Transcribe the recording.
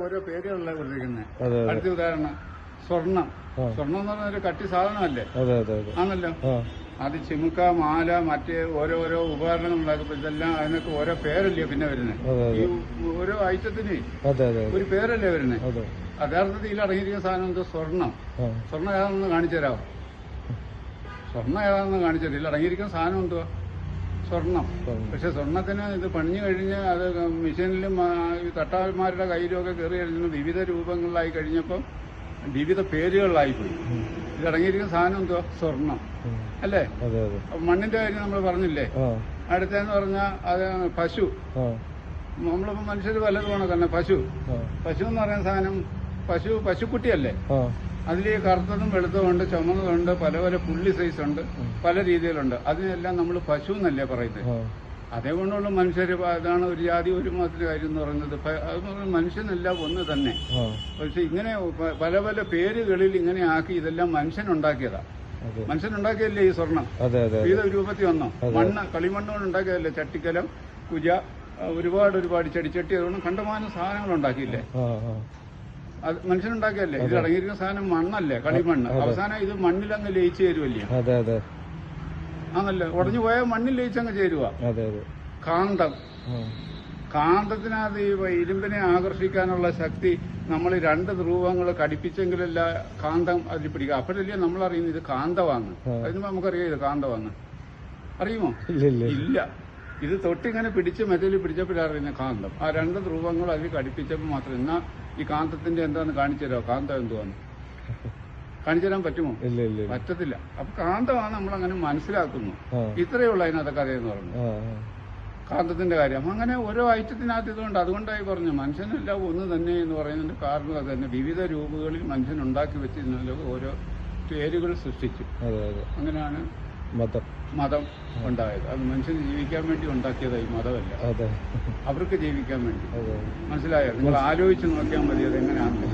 ഓരോ പേരുകളല്ല കൊടുത്തിരിക്കുന്നത്. അടുത്ത ഉദാഹരണം സ്വർണം. സ്വർണം എന്ന് പറഞ്ഞ ഒരു കട്ടി സാധനമല്ലേ? ആണല്ലോ. അത് ചിമുക്ക, മാല, മറ്റേ ഓരോരോ ഉപകരണങ്ങൾ ഉണ്ടാക്കുമ്പോൾ ഇതെല്ലാം അതിനൊക്കെ ഓരോ പേരല്ലേ പിന്നെ വരുന്നത്. ഈ ഓരോ ഐറ്റത്തിന് ഒരു പേരല്ലേ വരുന്നത്. യഥാർത്ഥത്തിൽ ഇതിൽ അടങ്ങിയിരിക്കുന്ന സാധനം എന്തോ സ്വർണം. സ്വർണം ഏതാണെന്ന് കാണിച്ചു തരാമോ? സ്വർണം ഏതാണെന്ന് കാണിച്ചു തരാം. ഇതിൽ അടങ്ങിയിരിക്കുന്ന സാധനം എന്തുവാ? സ്വർണം. പക്ഷെ സ്വർണത്തിന് ഇത് പണിഞ്ഞു കഴിഞ്ഞ് അത് മെഷീനിലും തട്ടാന്മാരുടെ കയ്യിലും ഒക്കെ കയറി കഴിഞ്ഞു വിവിധ രൂപങ്ങളിലായി കഴിഞ്ഞപ്പം വിവിധ പേരുകളിലായിപ്പോയി. ഇതിലടങ്ങിയിരിക്കുന്ന സാധനം എന്തുവാ? സ്വർണം അല്ലേ? മണ്ണിന്റെ കാര്യം നമ്മൾ പറഞ്ഞില്ലേ? അടുത്തെന്ന് പറഞ്ഞാൽ അത് പശു. നമ്മളിപ്പോ മനുഷ്യർ പലതും കണക്കന്നെ. പശു എന്ന് പറയുന്ന സാധനം പശുക്കുട്ടിയല്ലേ? അതിൽ കറുത്തതും വെളുത്തതുണ്ട്, ചുമന്നതുണ്ട്, പല പല പുള്ളി സൈസ് ഉണ്ട്, പല രീതിയിലുണ്ട്. അതിനെല്ലാം നമ്മൾ പശു എന്നല്ലേ പറയുന്നത്. അതേകൊണ്ടുള്ള മനുഷ്യർ അതാണ് ഒരു ജാതി ഒരു മതത്തിന്റെ കാര്യം എന്ന് പറയുന്നത്. അത് മനുഷ്യനെല്ലാം ഒന്ന് തന്നെ. പക്ഷെ ഇങ്ങനെ പല പല പേരുകളിൽ ഇങ്ങനെ ആക്കി ഇതെല്ലാം മനുഷ്യനുണ്ടാക്കിയതാ. മനുഷ്യനുണ്ടാക്കിയല്ലേ ഈ സ്വർണം? വിവിധ രൂപത്തിൽ വന്നോ? മണ്ണ്, കളിമണ്ണ് കൊണ്ട് ഉണ്ടാക്കിയതല്ലേ? ചട്ടിക്കലം, കുജ, ഒരുപാട് ചെടിച്ചട്ടി, അതുകൊണ്ട് കണ്ടമാനം സാധനങ്ങൾ ഉണ്ടാക്കിയില്ലേ? അത് മനുഷ്യനുണ്ടാക്കിയല്ലേ? ഇത് അടങ്ങിയിരിക്കുന്ന സാധനം മണ്ണല്ലേ? കളിമണ്ണ്. അവസാനം ഇത് മണ്ണിലങ്ങ് ലയിച്ചു ചേരുവല്ലേ? ആണല്ലോ. ഉടഞ്ഞു പോയാൽ മണ്ണിൽ ലയിച്ചങ്ങ് ചേരുക. കാന്തത്തിനകത്ത് ഈ ഇരുമ്പിനെ ആകർഷിക്കാനുള്ള ശക്തി നമ്മൾ രണ്ട് ധ്രുവങ്ങൾ കടിപ്പിച്ചെങ്കിലല്ല കാന്തം അതിൽ പിടിക്കുക. അപ്പോഴല്ലേ നമ്മളറിയുന്നത് ഇത് കാന്തമാന്ന്. അതിന് നമുക്കറിയാം ഇത് കാന്തമാന്ന്. അറിയുമോ? ഇല്ല. ഇത് തൊട്ടിങ്ങനെ പിടിച്ച് മെറ്റലിൽ പിടിച്ചപ്പോഴറിയുന്നത് കാന്തം. ആ രണ്ട് ധ്രുവങ്ങൾ അതിൽ കടിപ്പിച്ചപ്പോൾ മാത്രം. എന്നാ ഈ കാന്തത്തിന്റെ എന്താന്ന് കാണിച്ചു തരാമോ? കാന്തം എന്തുവാന്ന് കാണിച്ചു തരാൻ പറ്റുമോ? പറ്റത്തില്ല. അപ്പൊ കാന്തമാണ് നമ്മളങ്ങനെ മനസ്സിലാക്കുന്നു. ഇത്രയേ ഉള്ളൂ അതിനകത്ത് കഥയെന്ന് പറഞ്ഞു. കാന്തത്തിന്റെ കാര്യം അങ്ങനെ ഓരോ ഐറ്റത്തിനകത്ത് ഇതുകൊണ്ട് അതുകൊണ്ടായി പറഞ്ഞു മനുഷ്യനെല്ലാം ഒന്ന് തന്നെ എന്ന് പറയുന്നതിന്റെ കാരണം അത് തന്നെ. വിവിധ രൂപങ്ങളിൽ മനുഷ്യൻ ഉണ്ടാക്കി വെച്ചിരുന്നതിൽ ഓരോ പേരുകൾ സൃഷ്ടിച്ചു. അങ്ങനെയാണ് മതം ഉണ്ടായത്. അത് മനുഷ്യന് ജീവിക്കാൻ വേണ്ടി ഉണ്ടാക്കിയതായി മതമല്ല, അവർക്ക് ജീവിക്കാൻ വേണ്ടി. മനസ്സിലായോ? നിങ്ങൾ ആലോചിച്ച് നോക്കിയാൽ മതി അതെങ്ങനെയാണെന്ന്.